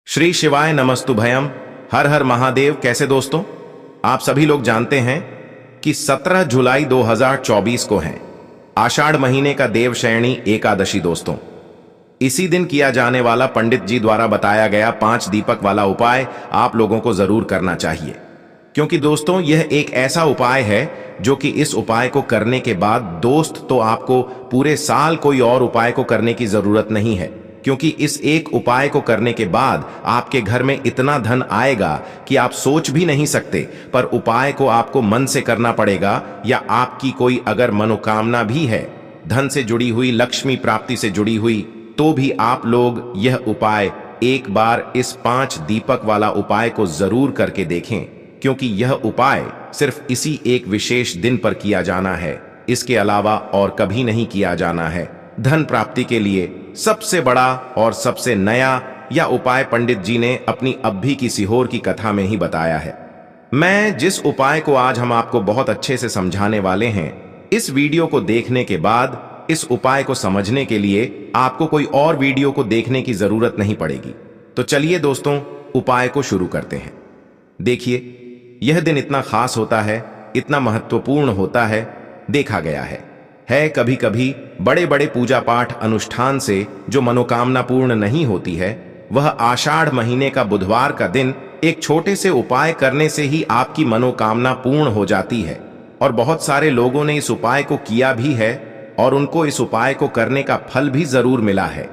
श्री शिवाय नमस्तुभयम। हर हर महादेव। कैसे दोस्तों, आप सभी लोग जानते हैं कि 17 जुलाई 2024 को है आषाढ़ महीने का देवशयनी एकादशी। दोस्तों, इसी दिन किया जाने वाला पंडित जी द्वारा बताया गया 5 दीपक वाला उपाय आप लोगों को जरूर करना चाहिए, क्योंकि दोस्तों यह एक ऐसा उपाय है जो कि इस उपाय को करने के बाद दोस्त तो आपको पूरे साल कोई और उपाय को करने की जरूरत नहीं है, क्योंकि इस एक उपाय को करने के बाद आपके घर में इतना धन आएगा कि आप सोच भी नहीं सकते। पर उपाय को आपको मन से करना पड़ेगा, या आपकी कोई अगर मनोकामना भी है धन से जुड़ी हुई, लक्ष्मी प्राप्ति से जुड़ी हुई, तो भी आप लोग यह उपाय एक बार इस 5 दीपक वाला उपाय को जरूर करके देखें, क्योंकि यह उपाय सिर्फ इसी एक विशेष दिन पर किया जाना है, इसके अलावा और कभी नहीं किया जाना है। धन प्राप्ति के लिए सबसे बड़ा और सबसे नया यह उपाय पंडित जी ने अपनी अभी की सीहोर की कथा में ही बताया है। मैं जिस उपाय को आज हम आपको बहुत अच्छे से समझाने वाले हैं, इस वीडियो को देखने के बाद इस उपाय को समझने के लिए आपको कोई और वीडियो को देखने की जरूरत नहीं पड़ेगी। तो चलिए दोस्तों, उपाय को शुरू करते हैं। देखिए, यह दिन इतना खास होता है, इतना महत्वपूर्ण होता है, देखा गया है कभी कभी बड़े बड़े पूजा पाठ अनुष्ठान से जो मनोकामना पूर्ण नहीं होती है, वह आषाढ़ महीने का बुधवार का दिन एक छोटे से उपाय करने से ही आपकी मनोकामना पूर्ण हो जाती है। और बहुत सारे लोगों ने इस उपाय को किया भी है और उनको इस उपाय को करने का फल भी जरूर मिला है।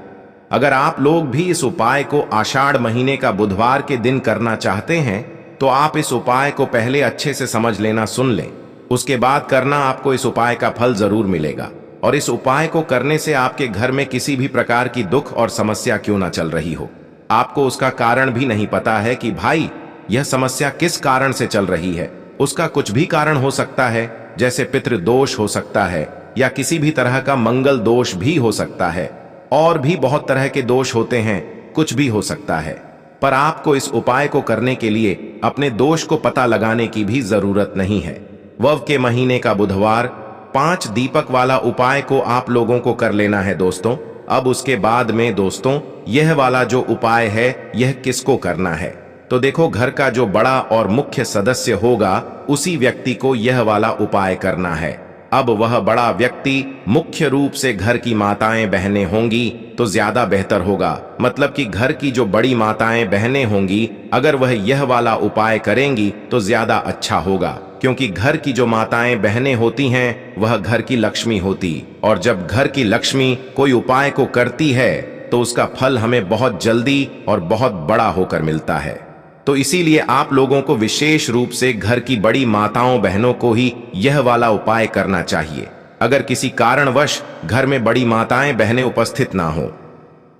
अगर आप लोग भी इस उपाय को आषाढ़ महीने का बुधवार के दिन करना चाहते हैं, तो आप इस उपाय को पहले अच्छे से समझ लेना, सुन लें, उसके बाद करना। आपको इस उपाय का फल जरूर मिलेगा। और इस उपाय को करने से आपके घर में किसी भी प्रकार की दुख और समस्या क्यों ना चल रही हो, आपको उसका कारण भी नहीं पता है कि भाई यह समस्या किस कारण से चल रही है। उसका कुछ भी कारण हो सकता है, जैसे पितृदोष हो सकता है, या किसी भी तरह का मंगल दोष भी हो सकता है, और भी बहुत तरह के दोष होते हैं, कुछ भी हो सकता है। पर आपको इस उपाय को करने के लिए अपने दोष को पता लगाने की भी जरूरत नहीं है। वव के महीने का बुधवार 5 दीपक वाला उपाय को आप लोगों को कर लेना है दोस्तों। अब उसके बाद में दोस्तों, यह वाला जो उपाय है यह किसको करना है, तो देखो, घर का जो बड़ा और मुख्य सदस्य होगा उसी व्यक्ति को यह वाला उपाय करना है। अब वह बड़ा व्यक्ति मुख्य रूप से घर की माताएं बहनें होंगी तो ज्यादा बेहतर होगा। मतलब कि घर की जो बड़ी माताएं बहनें होंगी, अगर वह यह वाला उपाय करेंगी तो ज्यादा अच्छा होगा, क्योंकि घर की जो माताएं बहनें होती हैं वह घर की लक्ष्मी होती, और जब घर की लक्ष्मी कोई उपाय को करती है तो उसका फल हमें बहुत जल्दी और बहुत बड़ा होकर मिलता है। तो इसीलिए आप लोगों को विशेष रूप से घर की बड़ी माताओं बहनों को ही यह वाला उपाय करना चाहिए। अगर किसी कारणवश घर में बड़ी माताएं बहनें उपस्थित ना हो,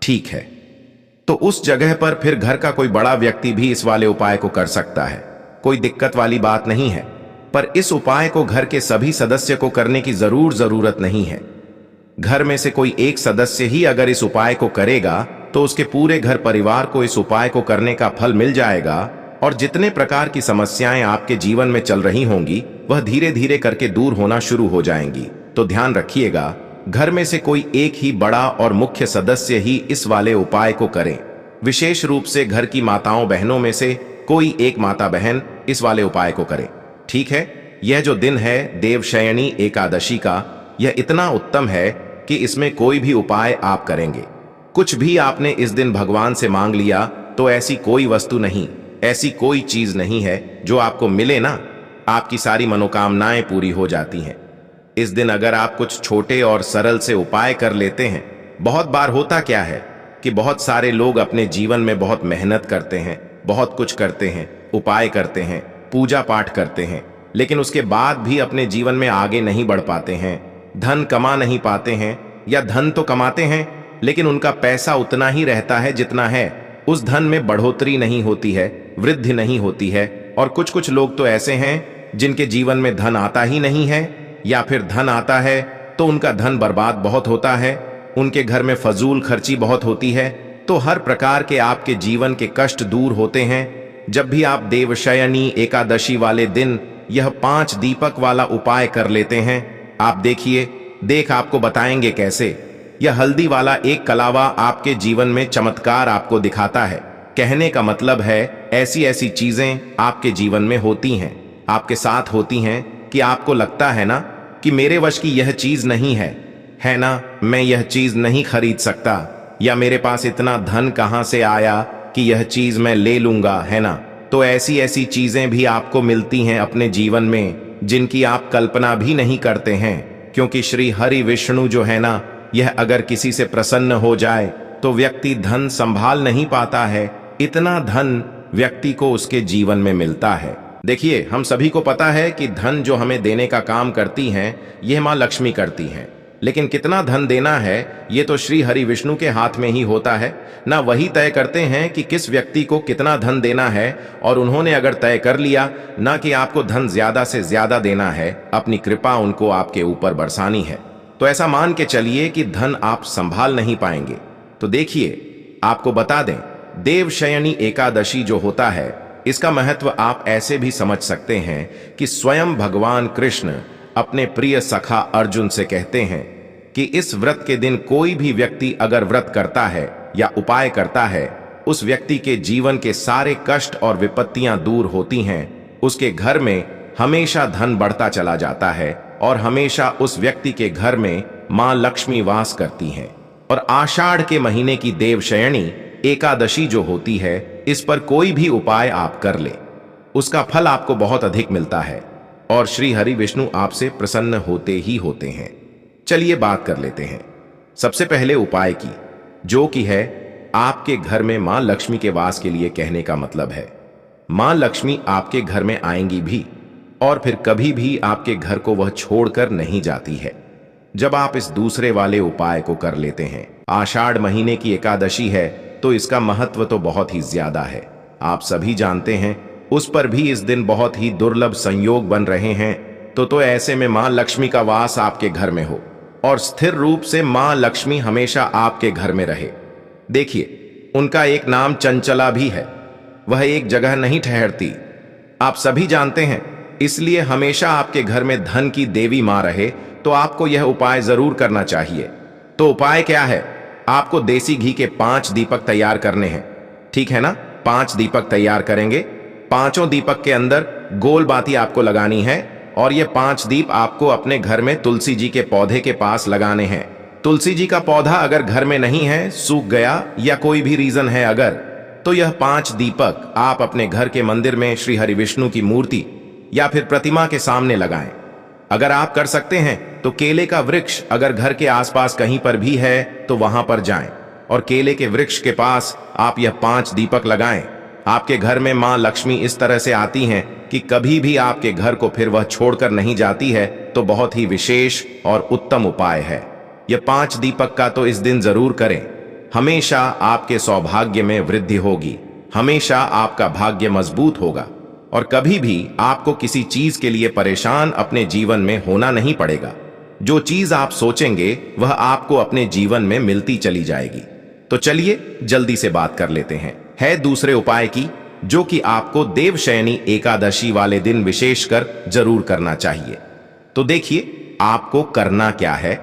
ठीक है, तो उस जगह पर फिर घर का कोई बड़ा व्यक्ति भी इस वाले उपाय को कर सकता है, कोई दिक्कत वाली बात नहीं है। पर इस उपाय को घर के सभी सदस्य को करने की जरूरत नहीं है। घर में से कोई एक सदस्य ही अगर इस उपाय को करेगा तो उसके पूरे घर परिवार को इस उपाय को करने का फल मिल जाएगा, और जितने प्रकार की समस्याएं आपके जीवन में चल रही होंगी वह धीरे धीरे करके दूर होना शुरू हो जाएंगी। तो ध्यान रखिएगा, घर में से कोई एक ही बड़ा और मुख्य सदस्य ही इस वाले उपाय को करें। विशेष रूप से घर की माताओं बहनों में से कोई एक माता बहन इस वाले उपाय को करे, ठीक है। यह जो दिन है देवशयनी एकादशी का, यह इतना उत्तम है कि इसमें कोई भी उपाय आप करेंगे, कुछ भी आपने इस दिन भगवान से मांग लिया, तो ऐसी कोई वस्तु नहीं, ऐसी कोई चीज नहीं है जो आपको मिले ना, आपकी सारी मनोकामनाएं पूरी हो जाती हैं। इस दिन अगर आप कुछ छोटे और सरल से उपाय कर लेते हैं, बहुत बार होता क्या है कि बहुत सारे लोग अपने जीवन में बहुत मेहनत करते हैं, बहुत कुछ करते हैं, उपाय करते हैं, पूजा पाठ करते हैं, लेकिन उसके बाद भी अपने जीवन में आगे नहीं बढ़ पाते हैं, धन कमा नहीं पाते हैं, या धन तो कमाते हैं लेकिन उनका पैसा उतना ही रहता है जितना है, उस धन में बढ़ोतरी नहीं होती है, वृद्धि नहीं होती है। और कुछ कुछ लोग तो ऐसे हैं जिनके जीवन में धन आता ही नहीं है, या फिर धन आता है तो उनका धन बर्बाद बहुत होता है, उनके घर में फजूल खर्ची बहुत होती है। तो हर प्रकार के आपके जीवन के कष्ट दूर होते हैं जब भी आप देवशयनी एकादशी वाले दिन यह 5 दीपक वाला उपाय कर लेते हैं। आप देखिए, आपको बताएंगे कैसे। यह हल्दी वाला एक कलावा आपके जीवन में चमत्कार आपको दिखाता है। कहने का मतलब है ऐसी ऐसी चीजें आपके जीवन में होती हैं, आपके साथ होती हैं कि आपको लगता है ना कि मेरे वश की यह चीज नहीं है ना, मैं यह चीज नहीं खरीद सकता, या मेरे पास इतना धन कहां से आया कि यह चीज मैं ले लूंगा, है ना। तो ऐसी ऐसी चीजें भी आपको मिलती हैं अपने जीवन में जिनकी आप कल्पना भी नहीं करते हैं, क्योंकि श्री हरि विष्णु जो है ना, यह अगर किसी से प्रसन्न हो जाए तो व्यक्ति धन संभाल नहीं पाता है, इतना धन व्यक्ति को उसके जीवन में मिलता है। देखिए, हम सभी को पता है कि धन जो हमें देने का काम करती हैं, यह मां लक्ष्मी करती हैं, लेकिन कितना धन देना है ये तो श्री हरि विष्णु के हाथ में ही होता है ना। वही तय करते हैं कि किस व्यक्ति को कितना धन देना है, और उन्होंने अगर तय कर लिया ना कि आपको धन ज्यादा से ज्यादा देना है, अपनी कृपा उनको आपके ऊपर बरसानी है, तो ऐसा मान के चलिए कि धन आप संभाल नहीं पाएंगे। तो देखिए, आपको बता दें, देवशयनी एकादशी जो होता है, इसका महत्व आप ऐसे भी समझ सकते हैं कि स्वयं भगवान कृष्ण अपने प्रिय सखा अर्जुन से कहते हैं कि इस व्रत के दिन कोई भी व्यक्ति अगर व्रत करता है या उपाय करता है, उस व्यक्ति के जीवन के सारे कष्ट और विपत्तियां दूर होती हैं, उसके घर में हमेशा धन बढ़ता चला जाता है और हमेशा उस व्यक्ति के घर में मां लक्ष्मी वास करती हैं। और आषाढ़ के महीने की देवशयनी एकादशी जो होती है, इस पर कोई भी उपाय आप कर ले, उसका फल आपको बहुत अधिक मिलता है और श्री हरि विष्णु आपसे प्रसन्न होते ही होते हैं। चलिए बात कर लेते हैं सबसे पहले उपाय की, जो कि है आपके घर में मां लक्ष्मी के वास के लिए। कहने का मतलब है मां लक्ष्मी आपके घर में आएंगी भी और फिर कभी भी आपके घर को वह छोड़कर नहीं जाती है जब आप इस दूसरे वाले उपाय को कर लेते हैं। आषाढ़ महीने की एकादशी है तो इसका महत्व तो बहुत ही ज्यादा है, आप सभी जानते हैं। उस पर भी इस दिन बहुत ही दुर्लभ संयोग बन रहे हैं, तो ऐसे में मां लक्ष्मी का वास आपके घर में हो और स्थिर रूप से मां लक्ष्मी हमेशा आपके घर में रहे। देखिए, उनका एक नाम चंचला भी है, वह एक जगह नहीं ठहरती, आप सभी जानते हैं। इसलिए हमेशा आपके घर में धन की देवी मां रहे तो आपको यह उपाय जरूर करना चाहिए। तो उपाय क्या है? आपको देसी घी के 5 दीपक तैयार करने हैं, ठीक है ना। 5 दीपक तैयार करेंगे, पांचों दीपक के अंदर गोल बाती आपको लगानी है और ये 5 दीप आपको अपने घर में तुलसी जी के पौधे के पास लगाने हैं। तुलसी जी का पौधा अगर घर में नहीं है, सूख गया या कोई भी रीजन है अगर, तो यह 5 दीपक आप अपने घर के मंदिर में श्री हरि विष्णु की मूर्ति या फिर प्रतिमा के सामने लगाएं। अगर आप कर सकते हैं तो केले का वृक्ष अगर घर के आसपास कहीं पर भी है तो वहां पर जाएं और केले के वृक्ष के पास आप यह 5 दीपक लगाएं। आपके घर में मां लक्ष्मी इस तरह से आती हैं कि कभी भी आपके घर को फिर वह छोड़कर नहीं जाती है, तो बहुत ही विशेष और उत्तम उपाय है। यह 5 दीपक का तो इस दिन जरूर करें, हमेशा आपके सौभाग्य में वृद्धि होगी, हमेशा आपका भाग्य मजबूत होगा और कभी भी आपको किसी चीज के लिए परेशान अपने जीवन में होना नहीं पड़ेगा। जो चीज आप सोचेंगे वह आपको अपने जीवन में मिलती चली जाएगी। तो चलिए जल्दी से बात कर लेते हैं है दूसरे उपाय की, जो कि आपको देवशयनी एकादशी वाले दिन विशेषकर जरूर करना चाहिए। तो देखिए, आपको करना क्या है।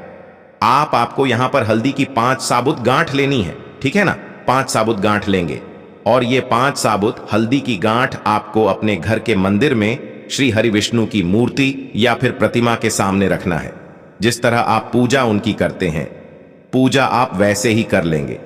आपको यहां पर हल्दी की 5 साबुत गांठ लेनी है, ठीक है ना। 5 साबुत गांठ लेंगे और ये 5 साबुत हल्दी की गांठ आपको अपने घर के मंदिर में श्री हरि विष्णु की मूर्ति या फिर प्रतिमा के सामने रखना है। जिस तरह आप पूजा उनकी करते हैं, पूजा आप वैसे ही कर लेंगे।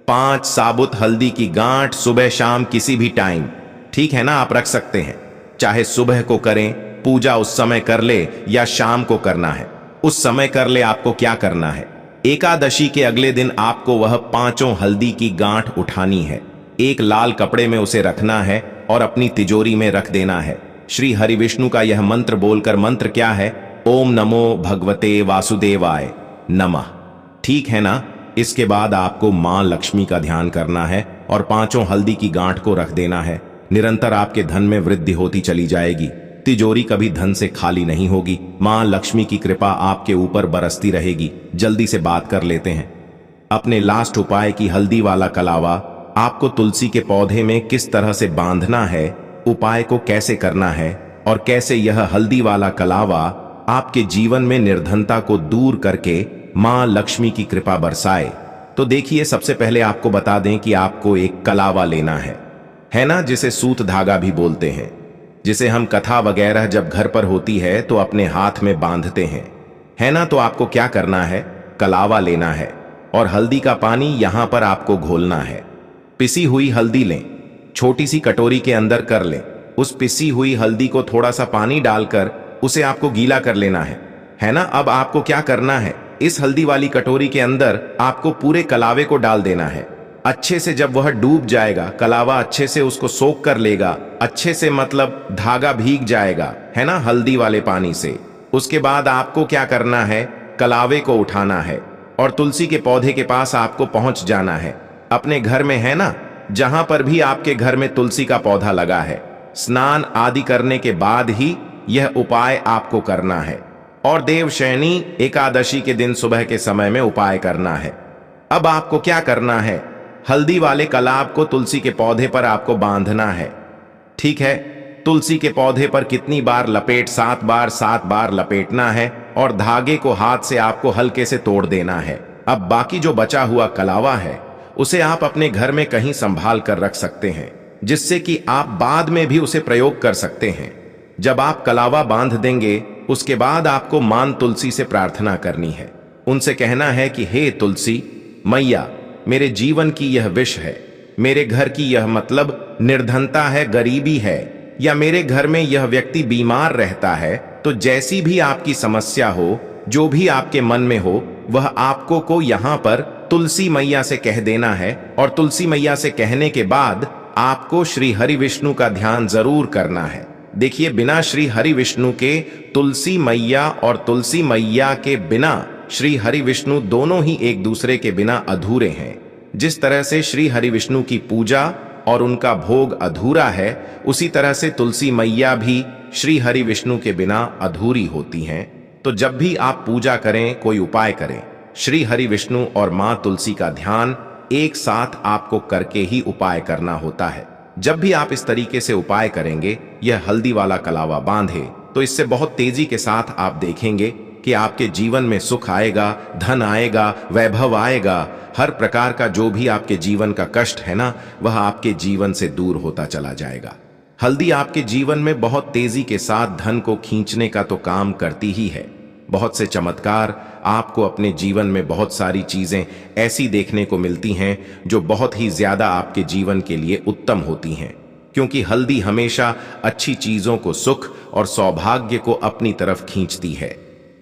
5 साबुत हल्दी की गांठ सुबह शाम किसी भी टाइम, ठीक है ना, आप रख सकते हैं। चाहे सुबह को करें, पूजा उस समय कर ले, या शाम को करना है उस समय कर ले। आपको क्या करना है, एकादशी के अगले दिन आपको वह 5 हल्दी की गांठ उठानी है, एक लाल कपड़े में उसे रखना है और अपनी तिजोरी में रख देना है। श्री हरि विष्णु का यह मंत्र बोलकर, मंत्र क्या है, ओम नमो भगवते वासुदेवाय नमः, ठीक है ना। इसके बाद आपको मां लक्ष्मी का ध्यान करना है और 5 हल्दी की गांठ को रख देना है। निरंतर आपके धन में वृद्धि होती चली जाएगी, तिजोरी कभी धन से खाली नहीं होगी, मां लक्ष्मी की कृपा आपके ऊपर बरसती रहेगी। जल्दी से बात कर लेते हैं अपने लास्ट उपाय की। हल्दी वाला कलावा आपको तुलसी के पौधे में किस तरह से बांधना है, उपाय को कैसे करना है और कैसे यह हल्दी वाला कलावा आपके जीवन में निर्धनता को दूर करके मां लक्ष्मी की कृपा बरसाए, तो देखिए, सबसे पहले आपको बता दें कि आपको एक कलावा लेना है ना, जिसे सूत धागा भी बोलते हैं, जिसे हम कथा वगैरह जब घर पर होती है तो अपने हाथ में बांधते हैं, है ना। तो आपको क्या करना है, कलावा लेना है और हल्दी का पानी यहां पर आपको घोलना है। पिसी हुई हल्दी लें, छोटी सी कटोरी के अंदर कर लें। उस पिसी हुई हल्दी को थोड़ा सा पानी डालकर उसे आपको गीला कर लेना है ना। अब आपको क्या करना है, इस हल्दी वाली कटोरी के अंदर आपको पूरे कलावे को डाल देना है अच्छे से। जब वह डूब जाएगा, कलावा अच्छे से उसको सोख कर लेगा, अच्छे से मतलब धागा भीग जाएगा, है ना, हल्दी वाले पानी से। उसके बाद आपको क्या करना है, कलावे को उठाना है और तुलसी के पौधे के पास आपको पहुंच जाना है। अपने घर में, है ना, जहां पर भी आपके घर में तुलसी का पौधा लगा है, स्नान आदि करने के बाद ही यह उपाय आपको करना है और देवशयनी एकादशी के दिन सुबह के समय में उपाय करना है। अब आपको क्या करना है, हल्दी वाले कलाव को तुलसी के पौधे पर आपको बांधना है। ठीक है, तुलसी के पौधे पर कितनी बार लपेट, 7 बार 7 बार लपेटना है और धागे को हाथ से आपको हल्के से तोड़ देना है। अब बाकी जो बचा हुआ कलावा है उसे आप अपने घर में कहीं संभाल कर रख सकते हैं, जिससे कि आप बाद में भी उसे प्रयोग कर सकते हैं। जब आप कलावा बांध देंगे, उसके बाद आपको मां तुलसी से प्रार्थना करनी है। उनसे कहना है कि हे तुलसी मैया, मेरे जीवन की यह विष है, मेरे घर की यह मतलब निर्धनता है, गरीबी है, या मेरे घर में यह व्यक्ति बीमार रहता है, तो जैसी भी आपकी समस्या हो, जो भी आपके मन में हो, वह आपको को यहाँ पर तुलसी मैया से कह देना है। और तुलसी मैया से कहने के बाद आपको श्री हरि विष्णु का ध्यान जरूर करना है। देखिए, बिना श्री हरि विष्णु के तुलसी मैया और तुलसी मैया के बिना श्री हरि विष्णु दोनों ही एक दूसरे के बिना अधूरे हैं। जिस तरह से श्री हरि विष्णु की पूजा और उनका भोग अधूरा है, उसी तरह से तुलसी मैया भी श्री हरि विष्णु के बिना अधूरी होती हैं। तो जब भी आप पूजा करें, कोई उपाय करें, श्री हरि विष्णु और मां तुलसी का ध्यान एक साथ आपको करके ही उपाय करना होता है। जब भी आप इस तरीके से उपाय करेंगे, यह हल्दी वाला कलावा बांधे, तो इससे बहुत तेजी के साथ आप देखेंगे कि आपके जीवन में सुख आएगा, धन आएगा, वैभव आएगा। हर प्रकार का जो भी आपके जीवन का कष्ट है ना, वह आपके जीवन से दूर होता चला जाएगा। हल्दी आपके जीवन में बहुत तेजी के साथ धन को खींचने का तो काम करती ही है। बहुत से चमत्कार आपको अपने जीवन में, बहुत सारी चीजें ऐसी देखने को मिलती हैं जो बहुत ही ज्यादा आपके जीवन के लिए उत्तम होती हैं, क्योंकि हल्दी हमेशा अच्छी चीजों को, सुख और सौभाग्य को अपनी तरफ खींचती है।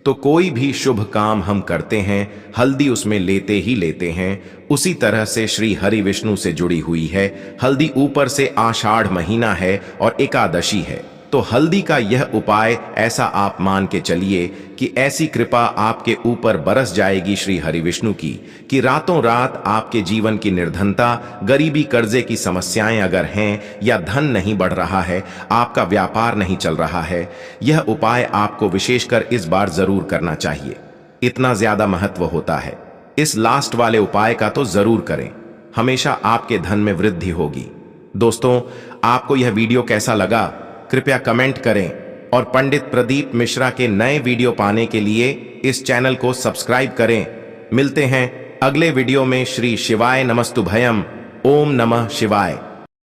तो कोई भी शुभ काम हम करते हैं, हल्दी उसमें लेते ही लेते हैं। उसी तरह से श्री हरि विष्णु से जुड़ी हुई है हल्दी। ऊपर से आषाढ़ महीना है और एकादशी है, तो हल्दी का यह उपाय ऐसा आप मान के चलिए कि ऐसी कृपा आपके ऊपर बरस जाएगी श्री हरि विष्णु की, कि रातों रात आपके जीवन की निर्धनता, गरीबी, कर्जे की समस्याएं अगर हैं, या धन नहीं बढ़ रहा है, आपका व्यापार नहीं चल रहा है, यह उपाय आपको विशेषकर इस बार जरूर करना चाहिए। इतना ज्यादा महत्व होता है। इस लास्ट वाले उपाय का तो जरूर करें, हमेशा आपके धन में वृद्धि होगी। दोस्तों, आपको यह वीडियो कैसा लगा, कृपया कमेंट करें और पंडित प्रदीप मिश्रा के नए वीडियो पाने के लिए इस चैनल को सब्सक्राइब करें। मिलते हैं अगले वीडियो में। श्री शिवाय नमस्तुभयम। ओम नमः शिवाय।